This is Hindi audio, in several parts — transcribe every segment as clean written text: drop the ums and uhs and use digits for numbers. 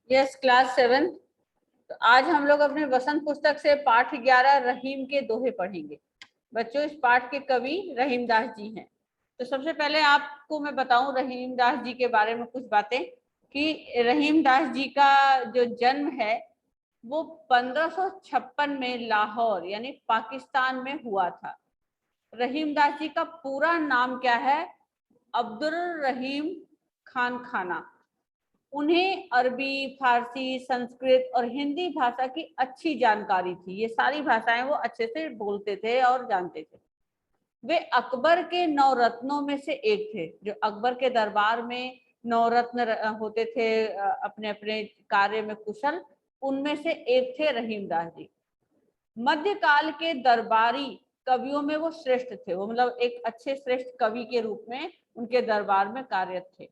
Yes, class 7। तो आज हम लोग अपने वसंत पुस्तक से पाठ 11 रहीम के दोहे पढ़ेंगे। बच्चों, इस पाठ के कवि रहीम दास जी हैं। तो सबसे पहले आपको मैं बताऊं रहीम दास जी के बारे में कुछ बातें कि रहीम दास जी का जो जन्म है वो 1556 में लाहौर यानी पाकिस्तान में हुआ था। रहीम दास जी का पूरा नाम क्या है? अब्दुल रहीम खान खाना। उन्हें अरबी, फारसी, संस्कृत और हिंदी भाषा की अच्छी जानकारी थी। ये सारी भाषाएं वो अच्छे से बोलते थे और जानते थे। वे अकबर के 9 रत्नों में से एक थे। जो अकबर के दरबार में 9 रत्न होते थे अपने अपने कार्य में कुशल, उनमें से एक थे रहीम दास जी। मध्यकाल के दरबारी कवियों में वो श्रेष्ठ थे। वो मतलब एक अच्छे श्रेष्ठ कवि के रूप में उनके दरबार में कार्यरत थे।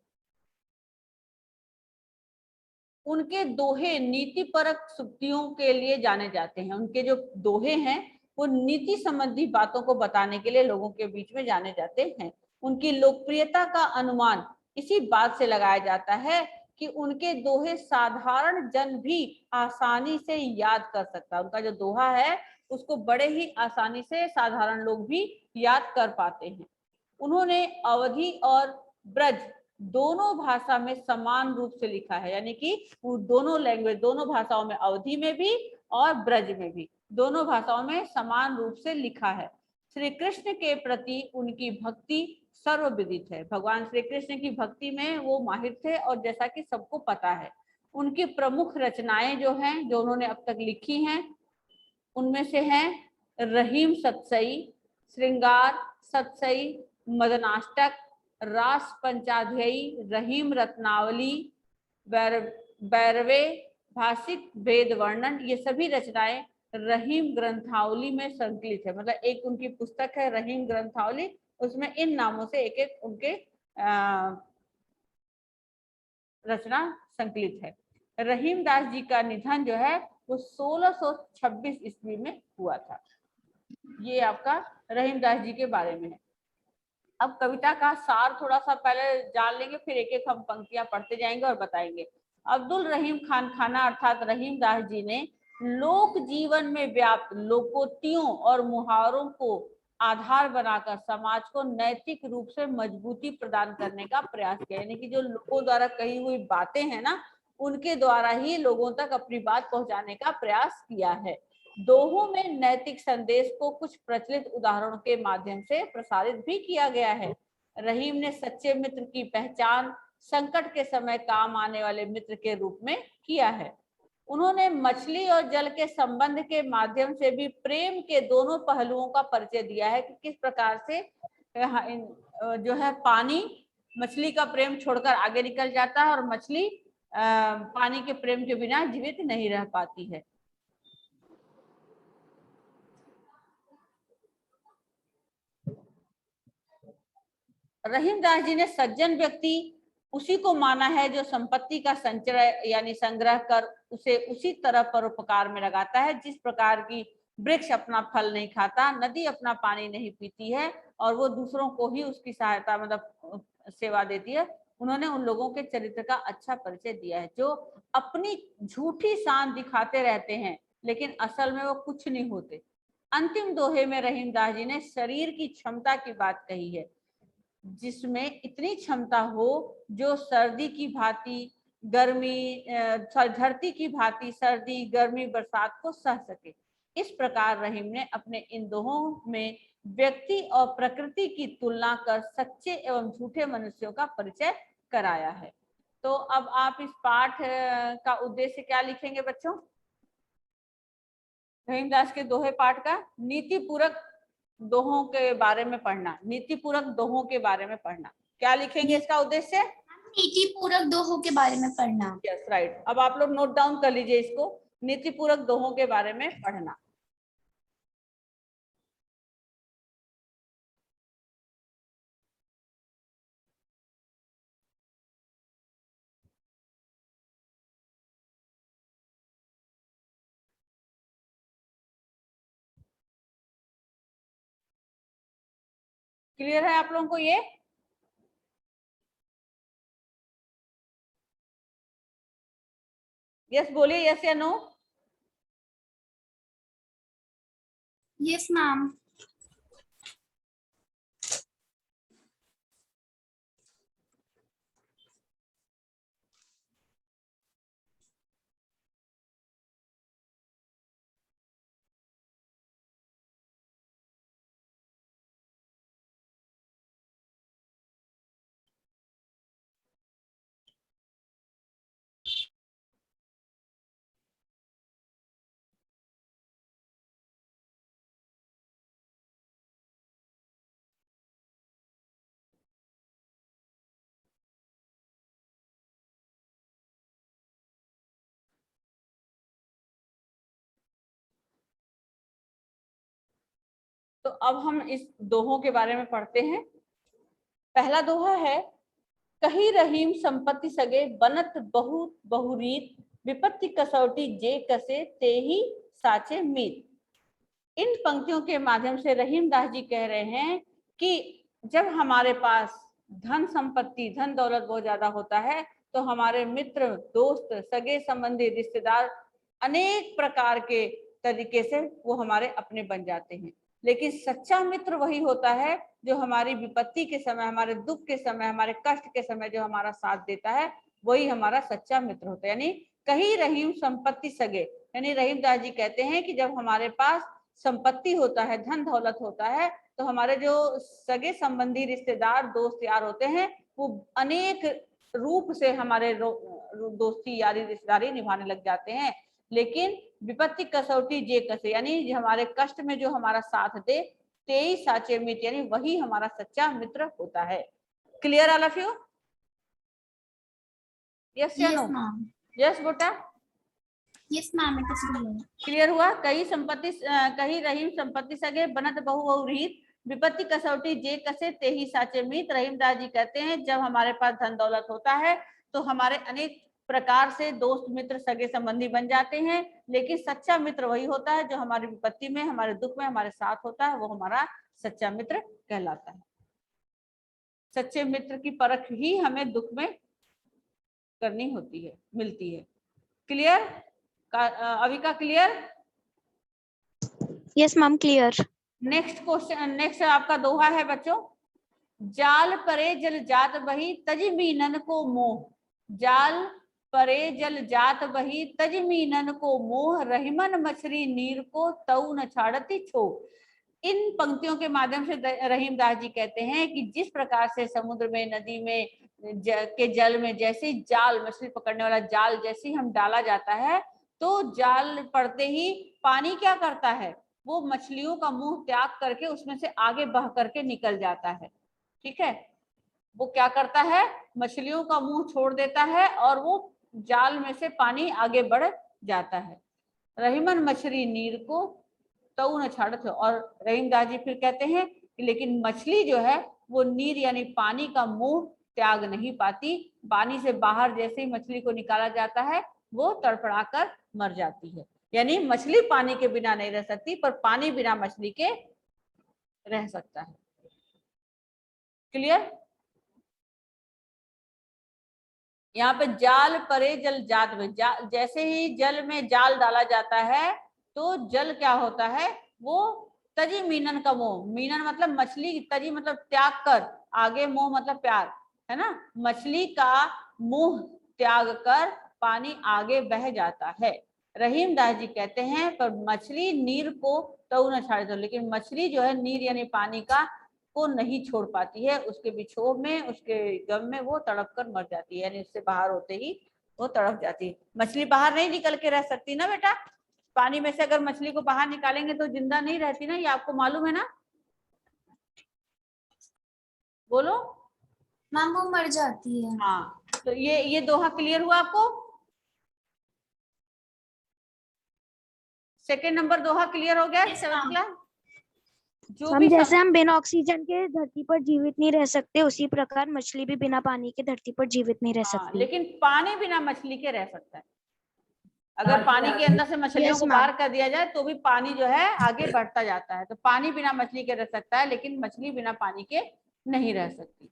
उनके दोहे नीति परक सुक्तियों के लिए जाने जाते हैं। उनके जो दोहे हैं वो नीति संबंधी बातों को बताने के लिए लोगों के बीच में जाने जाते हैं। उनकी लोकप्रियता का अनुमान इसी बात से लगाया जाता है कि उनके दोहे साधारण जन भी आसानी से याद कर सकता है। उनका जो दोहा है उसको बड़े ही आसानी से साधारण लोग भी याद कर पाते हैं। उन्होंने अवधी और ब्रज दोनों भाषा में समान रूप से लिखा है, यानी कि दोनों लैंग्वेज, दोनों भाषाओं में, अवधी में भी और ब्रज में भी, दोनों भाषाओं में समान रूप से लिखा है। श्री कृष्ण के प्रति उनकी भक्ति सर्वविदित है। भगवान श्री कृष्ण की भक्ति में वो माहिर थे और जैसा कि सबको पता है। उनकी प्रमुख रचनाएं जो हैं, जो उन्होंने अब तक लिखी हैं, उनमें से हैं रहीम सतसई, श्रृंगार सतसई, मदनाष्टक, रास पंचाध्यायी, रहीम रत्नावली, बैरवे, भाषिक भेद वर्णन। ये सभी रचनाएं रहीम ग्रंथावली में संकलित है। मतलब एक उनकी पुस्तक है रहीम ग्रंथावली, उसमें इन नामों से एक एक उनके रचना संकलित है। रहीम दास जी का निधन जो है वो 1626 ईस्वी में हुआ था। ये आपका रहीम दास जी के बारे में है। अब कविता का सार थोड़ा सा पहले जान लेंगे, फिर एक एक हम पंक्तियां पढ़ते जाएंगे और बताएंगे। अब्दुल रहीम खान खाना अर्थात रहीम दास जी ने लोक जीवन में व्याप्त लोकोक्तियों और मुहावरों को आधार बनाकर समाज को नैतिक रूप से मजबूती प्रदान करने का प्रयास किया। यानी कि जो लोगों द्वारा कही हुई बातें हैं ना, उनके द्वारा ही लोगों तक अपनी बात पहुंचाने का प्रयास किया है। दोहों में नैतिक संदेश को कुछ प्रचलित उदाहरणों के माध्यम से प्रसारित भी किया गया है। रहीम ने सच्चे मित्र की पहचान संकट के समय काम आने वाले मित्र के रूप में किया है। उन्होंने मछली और जल के संबंध के माध्यम से भी प्रेम के दोनों पहलुओं का परिचय दिया है कि किस प्रकार से जो है पानी मछली का प्रेम छोड़कर आगे निकल जाता है और मछली पानी के प्रेम के बिना जीवित नहीं रह पाती है। रहीम दास जी ने सज्जन व्यक्ति उसी को माना है जो संपत्ति का संचय यानी संग्रह कर उसे उसी तरह परोपकार में लगाता है जिस प्रकार की वृक्ष अपना फल नहीं खाता, नदी अपना पानी नहीं पीती है और वो दूसरों को ही उसकी सहायता मतलब सेवा देती है। उन्होंने उन लोगों के चरित्र का अच्छा परिचय दिया है जो अपनी झूठी शान दिखाते रहते हैं लेकिन असल में वो कुछ नहीं होते। अंतिम दोहे में रहीम दास जी ने शरीर की क्षमता की बात कही है, जिसमें इतनी क्षमता हो जो सर्दी की भांति गर्मी, धरती की भांति सर्दी गर्मी बरसात को सह सके। इस प्रकार रहीम ने अपने इन दोहों में व्यक्ति और प्रकृति की तुलना कर सच्चे एवं झूठे मनुष्यों का परिचय कराया है। तो अब आप इस पाठ का उद्देश्य क्या लिखेंगे बच्चों? रहीम दास के दोहे पाठ का नीति पूरक दोहों के बारे में पढ़ना, नीति पूरक दोहों के बारे में पढ़ना। क्या लिखेंगे इसका उद्देश्य? नीति पूरक दोहों के बारे में पढ़ना। Yes, right. अब आप लोग नोट डाउन कर लीजिए इसको, नीति पूरक दोहों के बारे में पढ़ना। क्लियर है आप लोगों को ये? यस बोलिए, यस या नो? Yes ma'am. तो अब हम इस दोहों के बारे में पढ़ते हैं। पहला दोहा है, कही रहीम संपत्ति सगे बनत बहुत बहुरीत, विपत्ति कसौटी जे कसे ते ही साचे मीत। इन पंक्तियों के माध्यम से रहीम दास जी कह रहे हैं कि जब हमारे पास धन संपत्ति धन दौलत बहुत ज्यादा होता है तो हमारे मित्र दोस्त सगे संबंधी रिश्तेदार अनेक प्रकार के तरीके से वो हमारे अपने बन जाते हैं, लेकिन सच्चा मित्र वही होता है जो हमारी विपत्ति के समय, हमारे दुख के समय, हमारे कष्ट के समय जो हमारा साथ देता है, वही हमारा सच्चा मित्र होता है। यानी कही रहीम संपत्ति सगे, यानी रहीम दास जी कहते हैं कि जब हमारे पास संपत्ति होता है, धन दौलत होता है, तो हमारे जो सगे संबंधी रिश्तेदार दोस्त यार होते हैं वो अनेक रूप से हमारे दोस्ती यारी रिश्तेदारी निभाने लग जाते हैं। लेकिन विपत्ति कसौटी जे कसे, यानी हमारे कष्ट में जो हमारा साथ दे तेई साचे मित्र, यानी वही हमारा सच्चा मित्र होता है। Clear all of you? Yes या नो? यस बेटा? Yes ma'am, it is clear हुआ? कही रहीम संपत्ति सगे बनत बहु बहुरीत, विपत्ति कसौटी जे कसे ते ही साचे मीत। रहीम दास जी कहते हैं जब हमारे पास धन दौलत होता है तो हमारे अनेक प्रकार से दोस्त मित्र सगे संबंधी बन जाते हैं, लेकिन सच्चा मित्र वही होता है जो हमारी विपत्ति में, हमारे दुख में हमारे साथ होता है, वो हमारा सच्चा मित्र कहलाता है। सच्चे मित्र की परख ही हमें दुख में करनी होती है, मिलती है। क्लियर? अभी का clear? Yes ma'am, clear. Next question, next आपका दोहा है बच्चों, जाल परे जल जात बही तज मीनन को मोह। जाल परे जल जात बही तज मीनन को मोह, रहीमन मछली नीर को तऊ न छाड़ती छो। इन पंक्तियों के माध्यम से रहीम दास जी कहते हैं कि जिस प्रकार से समुद्र में, नदी में के जल में जैसे जाल, मछली पकड़ने वाला जाल जैसे ही हम डाला जाता है तो जाल पड़ते ही पानी क्या करता है, वो मछलियों का मुंह त्याग करके उसमें से आगे बह करके निकल जाता है। ठीक है, वो क्या करता है, मछलियों का मुंह छोड़ देता है और वो जाल में से पानी आगे बढ़ जाता है। रहीमन मछली नीर को तऊ न छाड़त। और रहीम दास जी फिर कहते हैं कि लेकिन मछली जो है वो नीर यानी पानी का मुंह त्याग नहीं पाती। पानी से बाहर जैसे ही मछली को निकाला जाता है वो तड़फड़ाकर मर जाती है। यानी मछली पानी के बिना नहीं रह सकती, पर पानी बिना मछली के रह सकता है। क्लियर? यहाँ पे जाल परे जल जात में, जैसे ही जल में जाल डाला जाता है तो जल क्या होता है, वो तजी मीनन का मोह, मीनन मतलब मछली, तजी मतलब त्याग कर, आगे मोह मतलब प्यार, है ना, मछली का मुंह त्याग कर पानी आगे बह जाता है। रहीम दास जी कहते हैं पर मछली नीर को तऊ न छाड़े दो, लेकिन मछली जो है नीर यानी पानी का को नहीं छोड़ पाती है, उसके विक्षोभ में, उसके गम में वो तड़प कर मर जाती है, यानी उससे बाहर होते ही वो तड़प जाती है। मछली बाहर नहीं निकल के रह सकती ना बेटा, पानी में से अगर मछली को बाहर निकालेंगे तो जिंदा नहीं रहती ना, ये आपको मालूम है ना? बोलो। मैम वो मर जाती है। हाँ, तो ये दोहा क्लियर हुआ आपको? सेकेंड नंबर दोहा क्लियर हो गया? सेवंथ क्लास जो भी जैसे हम बिना ऑक्सीजन के धरती पर जीवित नहीं रह सकते, उसी प्रकार मछली भी बिना पानी के धरती पर जीवित नहीं रह सकती। लेकिन पानी बिना मछली के रह सकता है। अगर पानी के अंदर से मछलियों को बाहर कर दिया जाए तो भी पानी जो है आगे बढ़ता जाता है। तो पानी बिना मछली के रह सकता है, लेकिन मछली बिना पानी के नहीं रह सकती।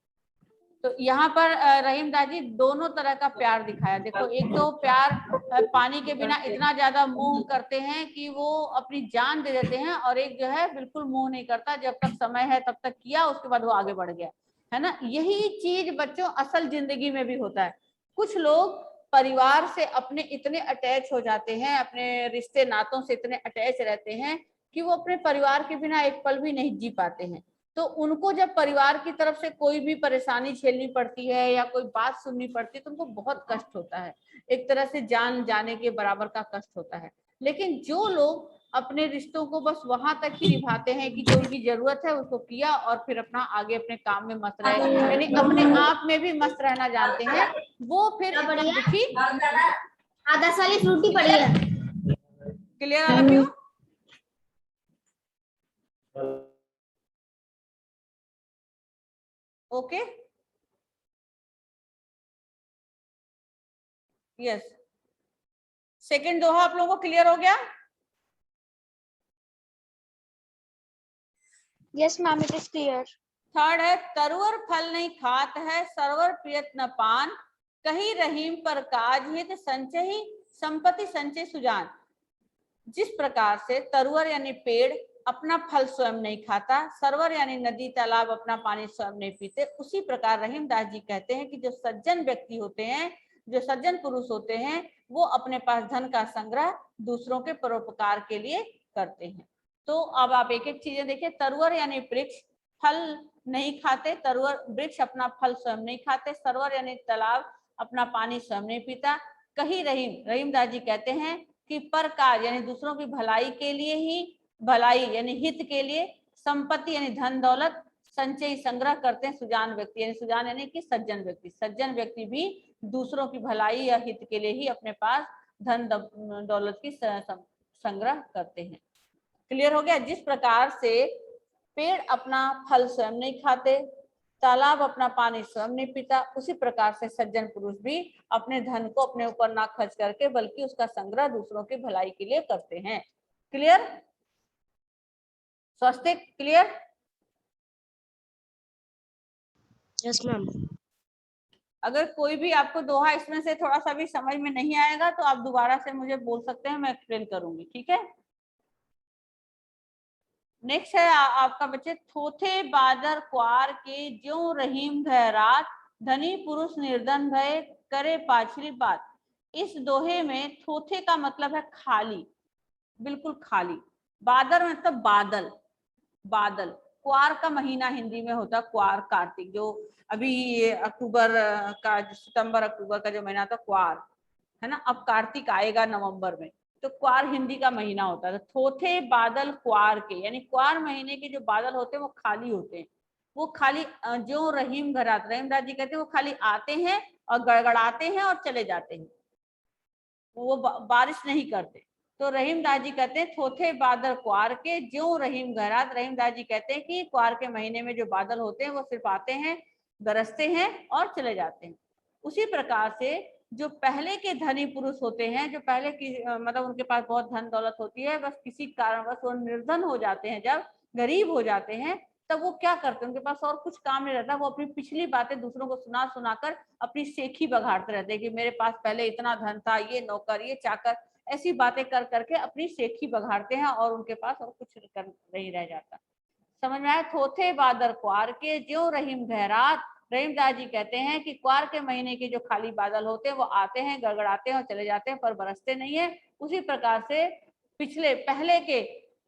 तो यहाँ पर रहीम दास जी दोनों तरह का प्यार दिखाया। देखो, एक तो प्यार पानी के बिना इतना ज्यादा मोह करते हैं कि वो अपनी जान दे देते हैं, और एक जो है बिल्कुल मोह नहीं करता, जब तक समय है तब तक किया, उसके बाद वो आगे बढ़ गया, है ना। यही चीज बच्चों असल जिंदगी में भी होता है। कुछ लोग परिवार से अपने इतने अटैच हो जाते हैं, अपने रिश्ते नातों से इतने अटैच रहते हैं कि वो अपने परिवार के बिना एक पल भी नहीं जी पाते हैं। तो उनको जब परिवार की तरफ से कोई भी परेशानी झेलनी पड़ती है या कोई बात सुननी पड़ती है तो उनको बहुत कष्ट होता है, एक तरह से जान जाने के बराबर का कष्ट होता है। लेकिन जो लोग अपने रिश्तों को बस वहां तक ही निभाते हैं कि जो उनकी जरूरत है उसको किया और फिर अपना आगे अपने काम में मस्त रहे, यानी अपने आप में भी मस्त रहना जानते हैं, वो फिर इतना दुखी। आधा साली फ्रूटी पड़ी है। Clear all of you? Okay, yes. Second दोहा आप लोगों को क्लियर हो गया? Yes ma'am, it is clear. Third है, तरुअर फल नहीं खात है, सरवर प्रियत न पान, कही रहीम पर काज हित संचय संपत्ति संचय सुजान। जिस प्रकार से तरुअर यानी पेड़ अपना फल स्वयं नहीं खाता, सरवर यानी नदी तालाब अपना पानी स्वयं नहीं पीते, उसी प्रकार रहीम दास जी कहते हैं कि जो सज्जन व्यक्ति होते हैं, जो सज्जन पुरुष होते हैं, वो अपने पास धन का संग्रह दूसरों के परोपकार के लिए करते हैं। तो अब आप एक एक चीजें देखिए। तरुअर यानी वृक्ष फल नहीं खाते, तरुअर वृक्ष अपना फल स्वयं नहीं खाते, सरवर यानी तालाब अपना पानी स्वयं नहीं पीता, कहीं रहीम दास जी कहते हैं कि पर काज यानी दूसरों की भलाई के लिए ही, भलाई यानी हित के लिए, संपत्ति यानी धन दौलत, संचय संग्रह करते हैं सुजान व्यक्ति, यानी सुजान यानी कि सज्जन व्यक्ति। सज्जन व्यक्ति भी दूसरों की भलाई या हित के लिए ही अपने पास धन दौलत की संग्रह करते हैं। क्लियर हो गया? जिस प्रकार से पेड़ अपना फल स्वयं नहीं खाते, तालाब अपना पानी स्वयं नहीं पीता, उसी प्रकार से सज्जन पुरुष भी अपने धन को अपने ऊपर ना खर्च करके बल्कि उसका संग्रह दूसरों की भलाई के लिए करते हैं। क्लियर? स्वस्तिक क्लियर? Yes ma'am. अगर कोई भी आपको दोहा इसमें से थोड़ा सा भी समझ में नहीं आएगा तो आप दोबारा से मुझे बोल सकते हैं, मैं एक्सप्लेन करूंगी, ठीक है। नेक्स्ट है आपका बच्चे, थोथे बादर क्वार के ज्यों रहीम घरात, धनी पुरुष निर्धन भय करे पाछली बात। इस दोहे में थोथे का मतलब है खाली, बिल्कुल खाली। बादर मतलब बादल, बादल। क्वार का महीना हिंदी में होता है क्वार, कार्तिक, जो अभी ये अक्टूबर का, सितंबर अक्टूबर का जो महीना था क्वार, है ना। अब कार्तिक आएगा नवंबर में, तो क्वार हिंदी का महीना होता है। थोथे बादल क्वार के, यानी क्वार महीने के जो बादल होते हैं वो खाली होते हैं, वो खाली जो रहीम घरात, रहीम दास जी कहते हैं वो खाली आते हैं और गड़गड़ाते हैं और चले जाते हैं, वो बारिश नहीं करते। तो रहीम दास जी कहते हैं थोथे बादल क्वार के ज्यों रहीम घरात। रहीम दास जी कहते हैं कि क्वार के महीने में जो बादल होते हैं वो सिर्फ आते हैं, गरजते हैं और चले जाते हैं। उसी प्रकार से जो पहले के धनी पुरुष होते हैं, जो पहले की मतलब उनके पास बहुत धन दौलत होती है, बस किसी कारणवश वो निर्धन हो जाते हैं, जब गरीब हो जाते हैं तब वो क्या करते हैं, उनके पास और कुछ काम नहीं रहता, वो अपनी पिछली बातें दूसरों को सुना सुनाकर अपनी सेखी बघाड़ते रहते हैं कि मेरे पास पहले इतना धन था, ये नौकर, ये चाकर, ऐसी बातें कर करके अपनी सेखी बघाड़ते हैं और उनके पास और कुछ नहीं रह जाता। समझ में आया? थोथे बादल क्वार के ज्यों रहीम घरात। रहीम दास जी कहते हैं कि क्वार के महीने के जो खाली बादल होते हैं वो आते हैं, गड़गड़ाते हैं और चले जाते हैं, पर बरसते नहीं है। उसी प्रकार से पिछले पहले के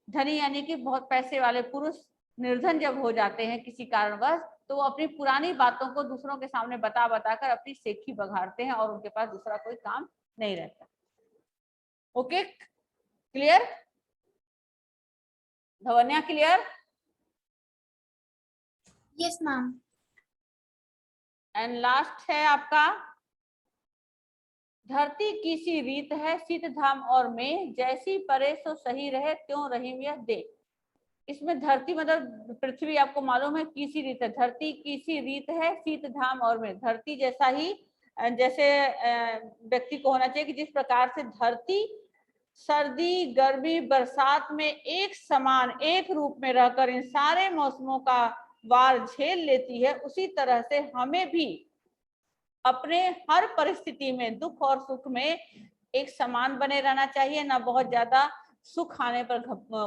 धनी यानी कि बहुत पैसे वाले पुरुष निर्धन जब हो जाते हैं किसी कारणवश, तो वो अपनी पुरानी बातों को दूसरों के सामने बता बताकर अपनी सेखी बघाड़ते हैं और उनके पास दूसरा कोई काम नहीं रहता। Okay, clear? Dhavanya clear? Yes ma'am. And last है आपका, धरती की सी रीत है शीत धाम और में, जैसी परे सो सही रहे त्यों रहीम यह दे। इसमें धरती मतलब पृथ्वी आपको मालूम है, की सी रीत है, धरती की सी रीत है शीत धाम और में, धरती जैसा ही जैसे व्यक्ति को होना चाहिए कि जिस प्रकार से धरती सर्दी गर्मी बरसात में एक समान एक रूप में रहकर इन सारे मौसमों का वार झेल लेती है, उसी तरह से हमें भी अपने हर परिस्थिति में, दुख और सुख में एक समान बने रहना चाहिए। ना बहुत ज्यादा सुख आने पर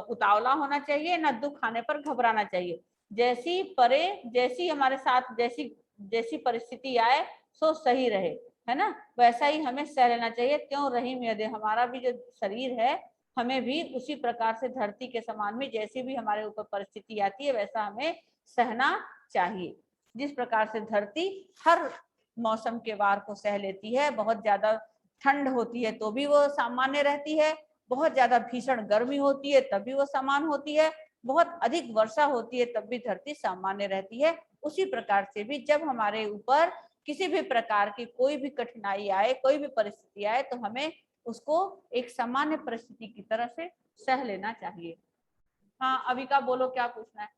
उतावला होना चाहिए, ना दुख आने पर घबराना चाहिए। जैसी हमारे साथ जैसी परिस्थिति आए सो सही रहे, है ना, वैसा ही हमें सह लेना चाहिए। क्यों रहीम, यदि हमारा भी जो शरीर है, हमें भी उसी प्रकार से धरती के समान में जैसी भी हमारे ऊपर परिस्थिति आती है वैसा हमें सहना चाहिए। जिस प्रकार से धरती हर मौसम के वार को सह लेती है, बहुत ज्यादा ठंड होती है तो भी वो सामान्य रहती है, बहुत ज्यादा भीषण गर्मी होती है तब भी वो समान होती है, बहुत अधिक वर्षा होती है तब भी धरती सामान्य रहती है। उसी प्रकार से भी जब हमारे ऊपर किसी भी प्रकार की कोई भी कठिनाई आए, कोई भी परिस्थिति आए, तो हमें उसको एक सामान्य परिस्थिति की तरह से सह लेना चाहिए। हाँ अविका बोलो, क्या पूछना है?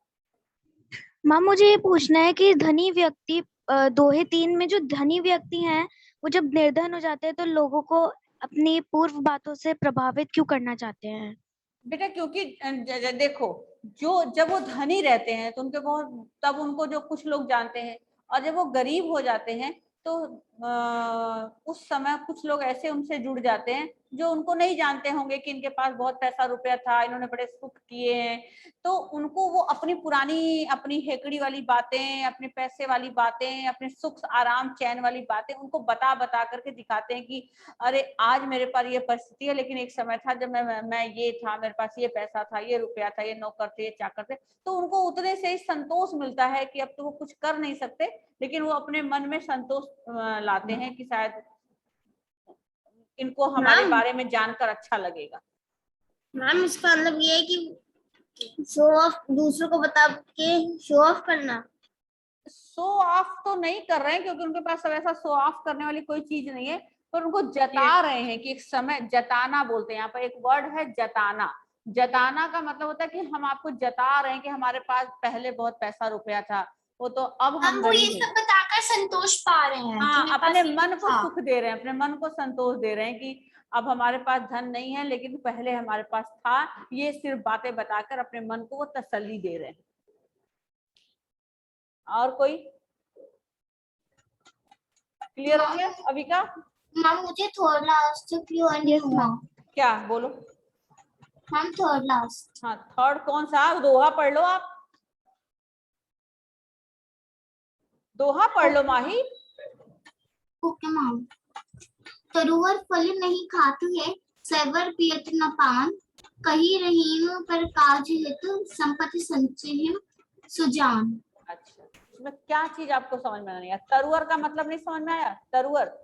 माँ मुझे ये पूछना है कि धनी व्यक्ति दोहे 3 में जो धनी व्यक्ति हैं वो जब निर्धन हो जाते हैं तो लोगों को अपनी पूर्व बातों से प्रभावित क्यों करना चाहते हैं? बेटा क्योंकि देखो, जब वो धनी रहते हैं तो उनके बहुत, तब उनको जो कुछ लोग जानते हैं, और जब वो गरीब हो जाते हैं तो उस समय कुछ लोग ऐसे उनसे जुड़ जाते हैं जो उनको नहीं जानते होंगे कि इनके पास बहुत पैसा रुपया था, इन्होंने बड़े सुख किए हैं, तो उनको वो अपनी पुरानी, अपनी हेकड़ी वाली बातें, अपने पैसे वाली बातें, अपने सुख आराम चैन वाली बातें उनको बता बता करके दिखाते हैं कि अरे आज मेरे पास ये परिस्थिति है, लेकिन एक समय था जब मैं ये था, मेरे पास ये पैसा था, ये रुपया था, ये नौकर थे, ये चाकर थे। तो उनको उतने से ही संतोष मिलता है कि अब तो वो कुछ कर नहीं सकते, लेकिन वो अपने मन में संतोष लाते हैं कि शायद इनको हमारे बारे में जानकर अच्छा लगेगा। मैम इसका मतलब ये है कि शो ऑफ, दूसरों को बता के शो ऑफ करना। शो ऑफ तो नहीं कर रहे हैं क्योंकि उनके पास वैसा शो ऑफ करने वाली कोई चीज नहीं है, पर उनको जता रहे हैं कि एक समय, जताना बोलते हैं यहाँ पर, एक वर्ड है जताना। जताना का मतलब होता है कि हम आपको जता रहे हैं कि हमारे पास पहले बहुत पैसा रुपया था, वो तो अब हम वो ये गरीब हैं। सब बताकर संतोष पा रहे हैं। हाँ, अपने मन को सुख दे रहे हैं, अपने मन को संतोष दे रहे हैं कि अब हमारे पास धन नहीं है लेकिन पहले हमारे पास था। ये सिर्फ बातें बताकर अपने मन को वो तसल्ली दे रहे हैं। और कोई क्लियर हो गया अविका? मैम मुझे थर्ड लास्ट क्लियर नहीं हुआ। क्या बोलो? Ma'am third last. हाँ थर्ड कौन सा? दोहा पढ़ लो आप, दोहा पढ़ लो माही। Okay ma'am. तरुवर फल नहीं खाती है, सेवर पियत न पान, कही रहीम पर काज हेतु संपत्ति संचय सुजान। अच्छा, इसमें क्या चीज आपको समझ में नहीं आया? तरुवर का मतलब नहीं समझ में आया? तरुवर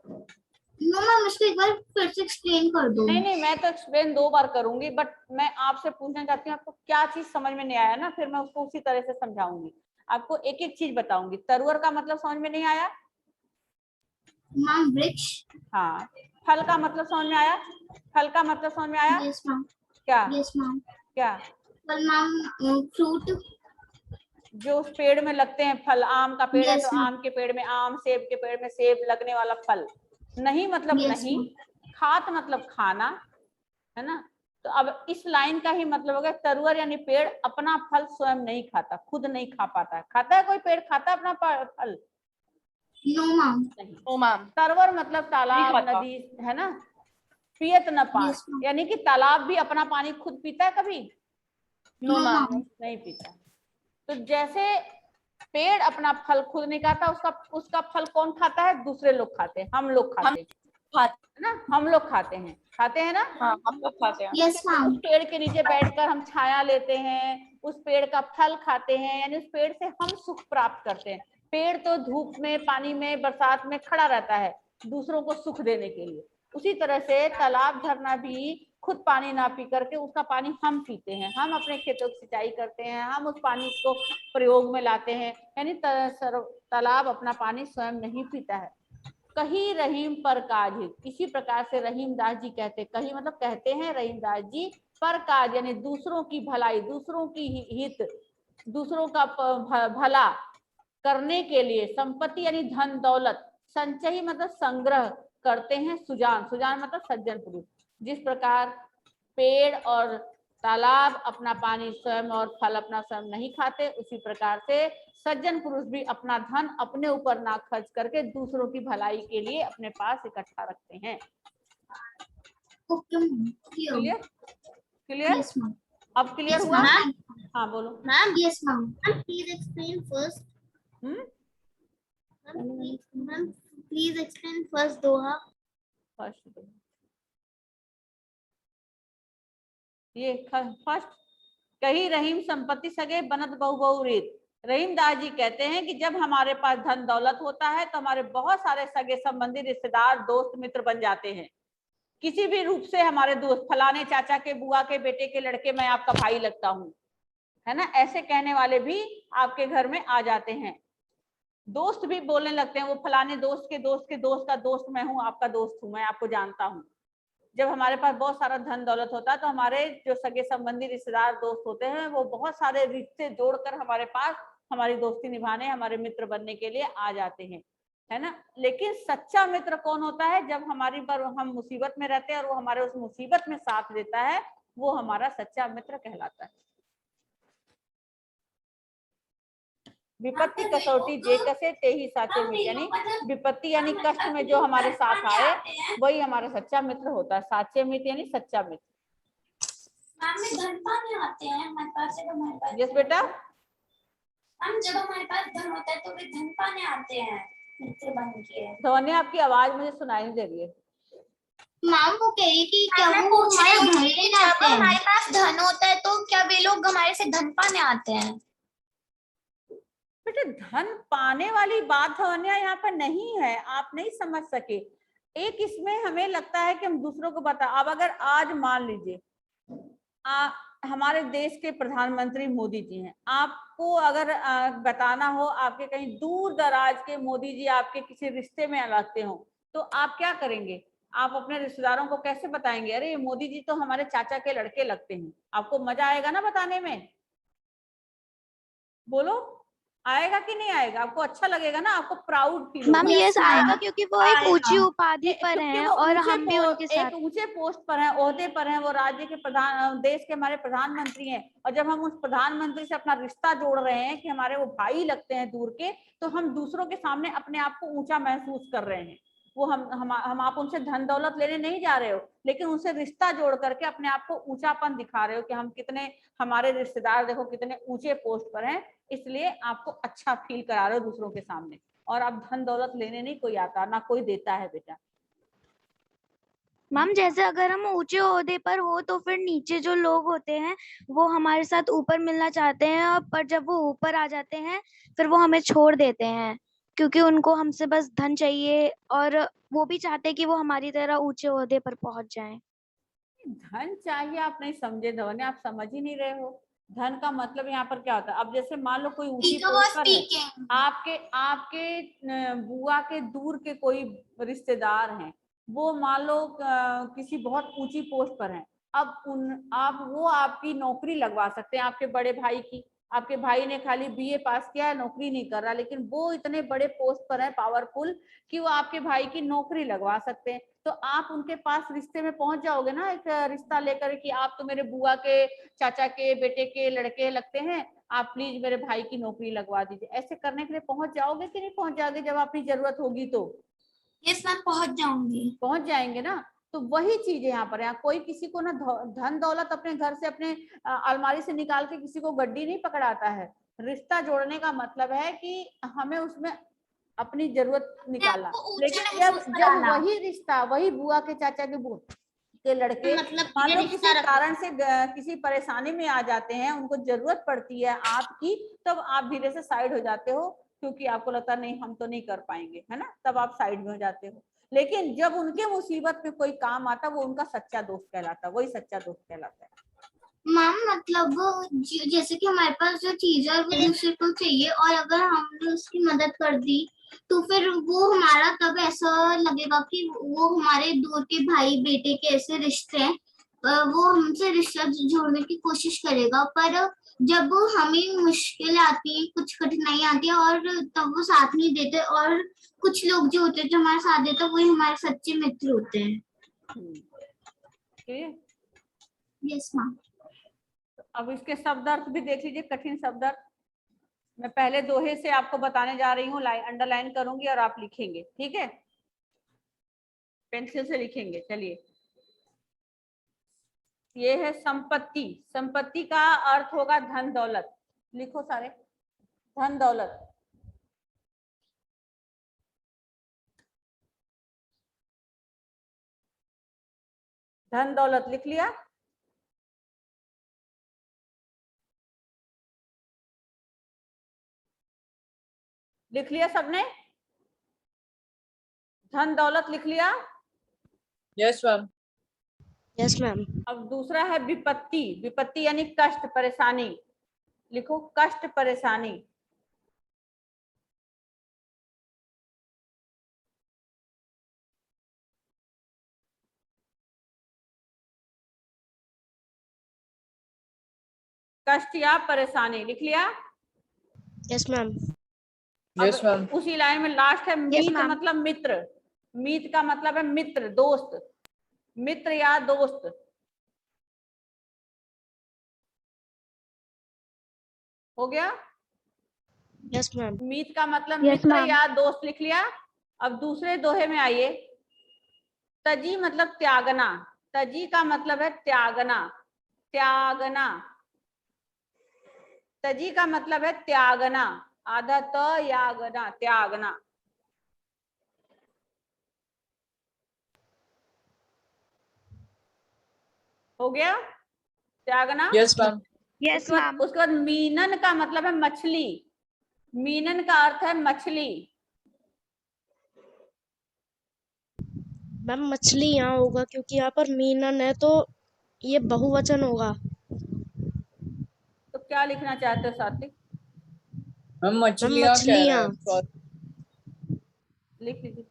नो मैम, इसको एक बार फिर से एक्सप्लेन कर दो। नहीं, मैं तो एक्सप्लेन 2 बार करूंगी, बट मैं आपसे पूछना चाहती हूँ आपको क्या चीज समझ में नहीं आया ना, फिर मैं उसको उसी तरह से समझाऊंगी। आपको एक एक चीज बताऊंगी। तरुवर का मतलब समझ में नहीं आया? मैम वृक्ष। हाँ। फल का मतलब समझ में आया? फल का मतलब समझ में आया? Yes ma'am. क्या? Yes ma'am. क्या? फल मैम फ्रूट, जो उस पेड़ में लगते हैं फल। आम का पेड़ है Yes, तो ma'am. आम के पेड़ में आम, सेब के पेड़ में सेब, लगने वाला फल। नहीं मतलब Yes, नहीं, ma'am. खात मतलब खाना, है ना। तो अब इस लाइन का ही मतलब हो गया तरुवर यानी पेड़ अपना फल स्वयं नहीं खाता, खुद नहीं खा पाता है। खाता है कोई पेड़? खाता है अपना फल? No ma'am. नहीं। No ma'am. तरवर मतलब तालाब, नदी, है ना। पियत न पान Yes, ma'am. यानी कि तालाब भी अपना पानी खुद पीता है कभी? No ma'am. नहीं पीता। तो जैसे पेड़ अपना फल खुद नहीं खाता, उसका फल कौन खाता है? दूसरे लोग खाते हैं, हम लोग खाते हैं, है ना। हम लोग खाते हैं ना। हाँ हम लोग खाते हैं। Yes, ma'am. उस पेड़ के नीचे बैठकर हम छाया लेते हैं, उस पेड़ का फल खाते हैं, यानी उस पेड़ से हम सुख प्राप्त करते हैं। पेड़ तो धूप में, पानी में, बरसात में खड़ा रहता है दूसरों को सुख देने के लिए। उसी तरह से तालाब झरना भी खुद पानी ना पी करके उसका पानी हम पीते हैं, हम अपने खेतों की सिंचाई करते हैं, हम उस पानी को प्रयोग में लाते हैं। यानी तालाब अपना पानी स्वयं नहीं पीता है। कही रहीम पर काज हित, इसी प्रकार से रहीम दास जी कहते, कही मतलब कहते हैं रहीम दास जी, पर काज यानी दूसरों की भलाई, दूसरों की हित, दूसरों का भला करने के लिए, संपत्ति यानी धन दौलत, संचय मतलब संग्रह करते हैं, सुजान, सुजान मतलब सज्जन पुरुष। जिस प्रकार पेड़ और तालाब अपना पानी स्वयं और फल अपना स्वयं नहीं खाते, उसी प्रकार से सज्जन पुरुष भी अपना धन अपने ऊपर ना खर्च करके दूसरों की भलाई के लिए अपने पास इकट्ठा रखते हैं। Okay ma'am, clear? Clear? Yes ma'am, अब क्लियर यस हुआ? मैम, हाँ बोलो। Ma'am, yes ma'am, please explain first, ma'am please explain first Doha. First ये फर्स्ट, कही रहीम संपत्ति सगे बनत बहु बहु रीत। रहीम दास जी कहते हैं कि जब हमारे पास धन दौलत होता है तो हमारे बहुत सारे सगे संबंधी, रिश्तेदार, दोस्त, मित्र बन जाते हैं। किसी भी रूप से हमारे दोस्त, फलाने चाचा के, बुआ के बेटे के लड़के, मैं आपका भाई लगता हूँ, है ना, ऐसे कहने वाले भी आपके घर में आ जाते हैं। दोस्त भी बोलने लगते हैं, वो फलाने दोस्त के दोस्त के दोस्त का दोस्त मैं हूँ, आपका दोस्त हूँ, मैं आपको जानता हूँ। जब हमारे पास बहुत सारा धन दौलत होता है तो हमारे जो सगे संबंधी, रिश्तेदार, दोस्त होते हैं वो बहुत सारे रिश्ते जोड़कर हमारे पास हमारी दोस्ती निभाने, हमारे मित्र बनने के लिए आ जाते हैं, है ना। लेकिन सच्चा मित्र कौन होता है? जब हमारी पर हम मुसीबत में रहते हैं और वो हमारे उस मुसीबत में साथ देता है, वो हमारा सच्चा मित्र कहलाता है। विपत्ति कसौटी जे कसे ते ही साचे मित्र, यानी विपत्ति यानी कष्ट में जो हमारे साथ आए वही हमारा सच्चा मित्र होता है। साचे मित्र यानी सच्चा मित्र। धन पाने आते हैं हमारे पास, जब हमारे पास, यस बेटा, हम जब हमारे पास धन होता है तो वे धन पाने आते हैं मित्र बन के। धवन्या आपकी आवाज मुझे सुनाई नहीं दे रही है। मैम वो कह रही कि क्या मैं वो पूछ रही हूँ हमारे घर कि ले जाते जब हैं? हमारे पास धन होता है तो क्या वे लोग हमारे से धन पाने आते हैं? बेटा धन पाने वाली बात धवन्या यहाँ पर नहीं है, आप नहीं समझ सके। एक इसमें हमें लगता है कि हम दूसरों को बता, अब अगर आज मान लीजिए हमारे देश के प्रधानमंत्री मोदी जी हैं, आपको अगर बताना हो, आपके कहीं दूर दराज के मोदी जी आपके किसी रिश्ते में लगते हो, तो आप क्या करेंगे? आप अपने रिश्तेदारों को कैसे बताएंगे? अरे ये मोदी जी तो हमारे चाचा के लड़के लगते हैं। आपको मजा आएगा ना बताने में? बोलो, आएगा कि नहीं आएगा? आपको अच्छा लगेगा ना, आपको प्राउड फील मैम होगा। यस आएगा, क्योंकि वो एक ऊंची उपाधि पर क्योंकि हैं वो और ऊंचे हम भी उनके साथ। एक ऊंचे पोस्ट पर हैं, ओहदे पर हैं, वो राज्य के प्रधान, देश के हमारे प्रधानमंत्री हैं। और जब हम उस प्रधानमंत्री से अपना रिश्ता जोड़ रहे हैं कि हमारे वो भाई लगते हैं दूर के, तो हम दूसरों के सामने अपने आप को ऊंचा महसूस कर रहे हैं। वो हम आप उनसे धन दौलत लेने नहीं जा रहे हो, लेकिन उनसे रिश्ता जोड़ करके अपने आप को ऊंचापन दिखा रहे हो कि हम कितने, हमारे रिश्तेदार देखो कितने ऊंचे पोस्ट पर हैं, इसलिए आपको अच्छा फील करा रहे हो दूसरों के सामने। और अब धन दौलत लेने नहीं कोई आता, ना कोई देता है बेटा। मैम जैसे अगर हम ऊंचे ओहदे पर हो तो फिर नीचे जो लोग होते हैं वो हमारे साथ ऊपर मिलना चाहते हैं, और पर जब वो ऊपर आ जाते हैं फिर वो हमें छोड़ देते हैं, क्योंकि उनको हमसे बस धन चाहिए, और वो भी चाहते हैं कि वो हमारी तरह ऊंचे ओहदे पर पहुंच जाएं। धन चाहिए, आप नहीं समझे धवन्या, आप समझ ही नहीं रहे हो। धन का मतलब यहाँ पर क्या होता है? अब जैसे मान लो कोई ऊंची पोस्ट पर है, आपके आपके बुआ के दूर के कोई रिश्तेदार हैं, वो मान लो किसी बहुत ऊंची पोस्ट पर हैं। अब आप वो आपकी नौकरी लगवा सकते हैं, आपके बड़े भाई की। आपके भाई ने खाली बीए पास किया है, नौकरी नहीं कर रहा, लेकिन वो इतने बड़े पोस्ट पर है, पावरफुल, कि वो आपके भाई की नौकरी लगवा सकते हैं। तो आप उनके पास रिश्ते में पहुंच जाओगे ना, एक रिश्ता लेकर कि आप तो मेरे बुआ के चाचा के बेटे के लड़के लगते हैं, आप प्लीज मेरे भाई की नौकरी लगवा दीजिए। ऐसे करने के लिए पहुंच जाओगे कि नहीं पहुंच जाओगे? जब अपनी जरूरत होगी तो यस मैम, पहुंच जाऊंगी। पहुंच जाएंगे ना। तो वही चीज है यहाँ पर। यहाँ कोई किसी को ना धन दौलत अपने घर से, अपने अलमारी से निकाल के किसी को गड्डी नहीं पकड़ाता है। रिश्ता जोड़ने का मतलब है कि हमें उसमें अपनी जरूरत निकालना। लेकिन जब वही रिश्ता, वही बुआ के चाचा के लड़के मतलब मान लो किसी कारण से किसी परेशानी में आ जाते हैं, उनको जरूरत पड़ती है आपकी, तब आप धीरे से साइड हो जाते हो, क्योंकि आपको लगता नहीं हम तो नहीं कर पाएंगे, है ना, तब आप साइड में हो जाते हो। लेकिन जब उनके मुसीबत में कोई काम आता, वो उनका सच्चा दोस्त कहलाता, वही सच्चा दोस्त कहलाता है। मैम मतलब जैसे कि हमारे पास जो चीज है वो दूसरे को चाहिए, और अगर हमने उसकी मदद कर दी तो फिर वो हमारा तब ऐसा लगेगा कि वो हमारे दूर के भाई बेटे के ऐसे रिश्ते हैं, वो हमसे रिश्ता जोड़ने की कोशिश करेगा। पर जब हमें मुश्किल आती है, कुछ कठिनाई आती है, और तब वो साथ नहीं देते, और कुछ लोग जो होते हैं जो हमारे साथ देते हैं वही हमारे सच्चे मित्र होते हैं। ठीक है? Yes ma'am. अब इसके शब्द अर्थ भी देख लीजिए, कठिन शब्द अर्थ। मैं पहले दोहे से आपको बताने जा रही हूँ, अंडरलाइन करूंगी और आप लिखेंगे, ठीक है, पेंसिल से लिखेंगे। चलिए, ये है संपत्ति। संपत्ति का अर्थ होगा धन दौलत। लिखो सारे, धन दौलत। धन दौलत लिख लिया? लिख लिया सबने? धन दौलत लिख लिया? Yes ma'am. Yes ma'am. अब दूसरा है विपत्ति। विपत्ति यानी कष्ट, परेशानी। लिखो, कष्ट, परेशानी। कष्ट या परेशानी लिख लिया? Yes ma'am. Yes ma'am. उसी लाइन में लास्ट है मीत, ma'am. मतलब मित्र। मीत का मतलब है मित्र, दोस्त, मित्र या दोस्त। हो गया? Yes ma'am. मीत का मतलब Yes, मित्र ma'am. या दोस्त लिख लिया? अब दूसरे दोहे में आइए। तजी मतलब त्यागना। तजी का मतलब है त्यागना, त्यागना। तजी का मतलब है त्यागना, आधा त यागना, त्यागना। हो गया? त्यागना। Yes ma'am. Yes ma'am. उसके बाद मीनन का मतलब है मछली। मीनन का अर्थ है मछली। मैम मछली यहाँ होगा क्योंकि यहाँ पर मीनन है, तो ये बहुवचन होगा। तो क्या लिखना चाहते हो सात्विक? मैम मछलियाँ कह रहे हैं। लिख लीजिए।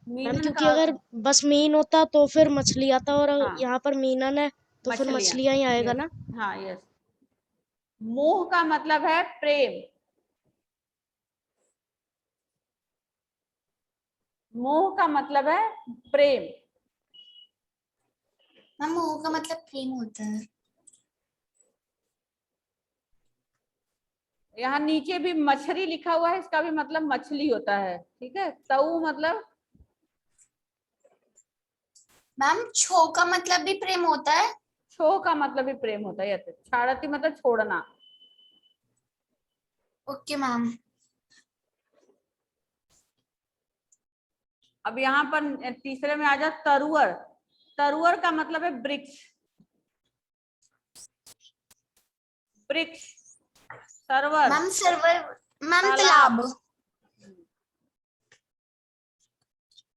मैम मीनन क्योंकि का अगर बस मीन होता तो फिर मछली आता, और हाँ, यहाँ पर मीनन है तो फिर मछलियाँ ही आएगा यस, ना। हाँ यस। मोह का मतलब है प्रेम। मोह का मतलब है प्रेम। मैम मोह का मतलब प्रेम होता है। यहाँ नीचे भी मछली लिखा हुआ है, इसका भी मतलब मछली होता है, ठीक है। तऊ मतलब? मैम छो का मतलब भी प्रेम होता है। छो का मतलब भी प्रेम होता है। छाड़ती मतलब छोड़ना। Okay ma'am. अब यहाँ पर तीसरे में आ जाओ, तरुअर। तरुअर का मतलब है वृक्ष। वृक्ष, सरोवर, मैम सर्वर, मैम तालाब। तालाब।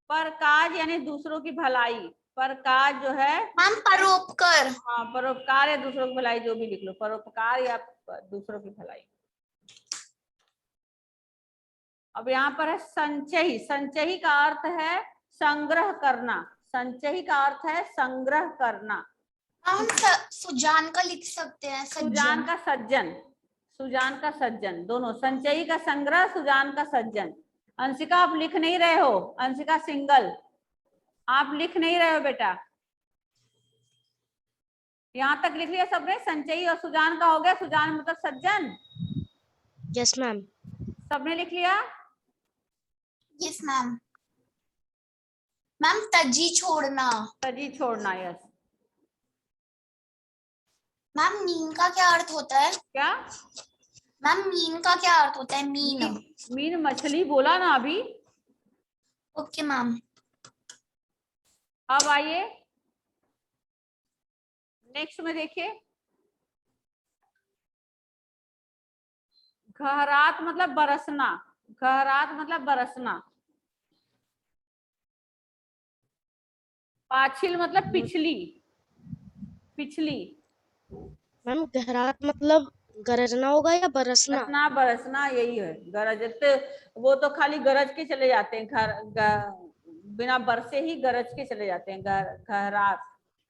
परकाज यानी दूसरों की भलाई। परकाज जो है, मैम परोपकार। हाँ, परोपकार या दूसरों की भलाई, जो भी लिख लो, परोपकार या दूसरों की भलाई। अब यहाँ पर है संचयी। संचयी का अर्थ है संग्रह करना। संचयी का अर्थ है संग्रह करना। हम सुजान का लिख सकते हैं, सुजान का सज्जन। सुजान का सज्जन, दोनों। संचयी का संग्रह, सुजान का सज्जन। अंशिका आप लिख नहीं रहे हो। अंशिका सिंगल, आप लिख नहीं रहे हो बेटा। यहाँ तक लिख लिया सबने? संचयी और सुजान का हो गया। सुजान मतलब सज्जन। Yes ma'am. सबने लिख लिया? Yes ma'am. मैम तजी छोड़ना। तजी छोड़ना, यस। मैम मीन का क्या अर्थ होता है? क्या? मैम मीन का क्या अर्थ होता है? मीन। मीन मछली बोला ना अभी। Okay ma'am. अब आइए नेक्स्ट में, देखिए। घहरात मतलब बरसना। घहरात मतलब बरसना। पाछिल मतलब पिछली। पिछली। मैम गहरात मतलब गरजना होगा या बरसना? बरसना, बरसना यही है। गरजते, वो तो खाली गरज के चले जाते हैं। बिना बरसे ही गरज के चले जाते हैं। घहरात,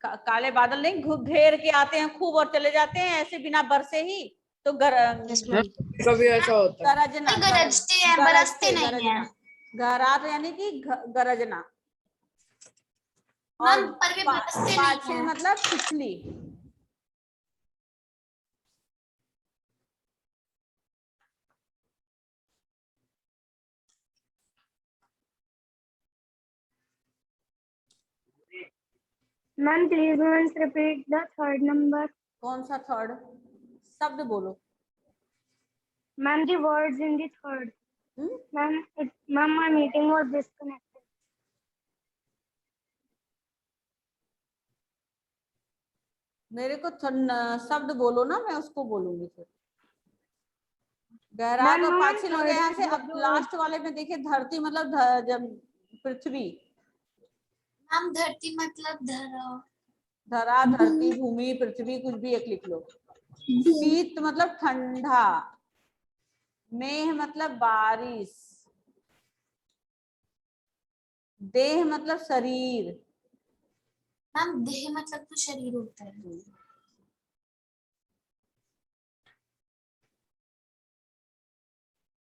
काले बादल नहीं घेर के आते हैं खूब और चले जाते हैं ऐसे बिना बरसे ही, तो यस मैम। कभी ऐसा होता है। गरजना। गरजते हैं, बरसते नहीं गरजना। है। घहरात यानी कि गरजना। और मैम पर वे बरसते नहीं पाछिल है। मतलब पिछली। Ma'am please once repeat the third number. कौन सा थर्ड शब्द बोलो? Ma'am, the words in the third. Ma'am, ma'am, my meeting was disconnected. मेरे को शब्द बोलो ना, मैं उसको बोलूंगी फिर। गहरा मैम, तो मैम, पाछिल हो गया यहाँ से। थर्ड अब जो- लास्ट वाले में देखिए, धरती मतलब पृथ्वी, मैम धरती मतलब धरा। धरा, धरती, भूमि, पृथ्वी, कुछ भी एक लिख लो। शीत मतलब ठंडा, मेह मतलब बारिश, देह मतलब शरीर। मैम देह मतलब तो शरीर होता है।